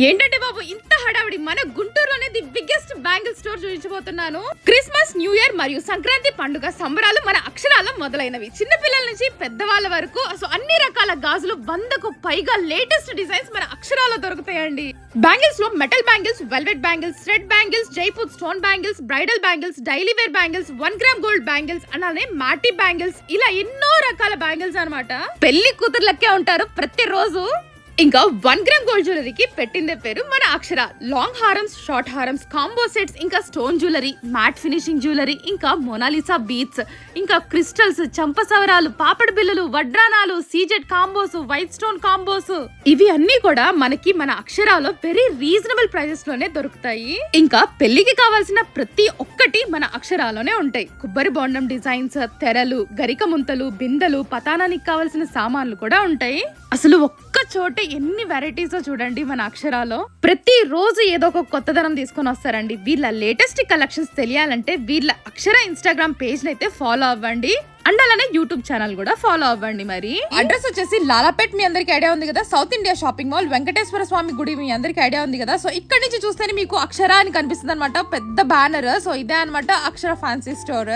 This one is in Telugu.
ఏంటంటే బాబు ఇంత హడావిడి మన గుంటూరులోనే ది బిగ్గెస్ట్ బ్యాంగిల్ స్టోర్ చూపించబోతున్నాను. క్రిస్మస్, న్యూ ఇయర్ మరియు సంక్రాంతి పండుగ సంబరాలు మన అక్షరాల మొదలైనవి. చిన్న పిల్లల నుంచి పెద్దవాళ్ళ వరకు అన్ని రకాల గాజులు 100కు పైగా లేటెస్ట్ డిజైన్స్ మన అక్షరాల్లో దొరుకుతాయండి. బ్యాంగిల్స్ లో metal bangles, velvet bangles, thread bangles, Jaipur stone bangles, bridal bangles, daily wear bangles, 1 gram gold bangles, అలానే మాటీ బ్యాంగిల్స్, ఇలా ఎన్నో రకాల బ్యాంగిల్స్ అన్నమాట. పెళ్లి కూతుర్లకే ఉంటారు ప్రతిరోజు. ఇంకా 1 గ్రామ్ గోల్డ్ జ్యువెలరీకి పెట్టిందే పేరు మన అక్షర. లాంగ్ హారమ్స్, షార్ట్ హారమ్స్, కాంబో సెట్స్, ఇంకా stone jewellery, matte finishing jewellery, ఇంకా మొనాలిసా బీట్స్, ఇంకా క్రిస్టల్స్, చంపసవరాలు, పాపడి బిల్లులు, వడ్రానాలు, CZ combos, white stone combos, ఇవి అన్ని కూడా మనకి మన అక్షరాలో వెరీ రీజనబుల్ ప్రైజెస్ లోనే దొరుకుతాయి. ఇంకా పెళ్లికి కావాల్సిన ప్రతి ఒక్కటి మన అక్షరాలోనే ఉంటాయి. కొబ్బరి బొండం డిజైన్స్, తెరలు, గరిక ముంతలు, బిందెలు, పతానానికి కావాల్సిన సామాన్లు కూడా ఉంటాయి. అసలు ఒక్క చోట ఎన్ని వెరైటీస్ చూడండి మన అక్షరాలో. ప్రతి రోజు ఏదో ఒక కొత్తదనం తీసుకొని వస్తారండి. వీళ్ళ లేటెస్ట్ కలెక్షన్స్ తెలియాలంటే వీళ్ళ అక్షర ఇన్స్టాగ్రామ్ పేజ్ అయితే ఫాలో అవ్వండి. అండ్ అలానే యూట్యూబ్ ఛానల్ కూడా ఫాలో అవ్వండి. మరి అడ్రస్ వచ్చేసి లాలాపేట్, మీ అందరికి ఐడియా ఉంది కదా. South India shopping mall, Venkateswara Swamy గుడి మీ అందరికి ఐడియా ఉంది కదా. సో ఇక్కడ నుంచి చూస్తేనే మీకు అక్షర అని కనిపిస్తుంది అనమాట, పెద్ద బ్యానర్. సో ఇదే అనమాట అక్షర ఫ్యాన్సీ స్టోర్.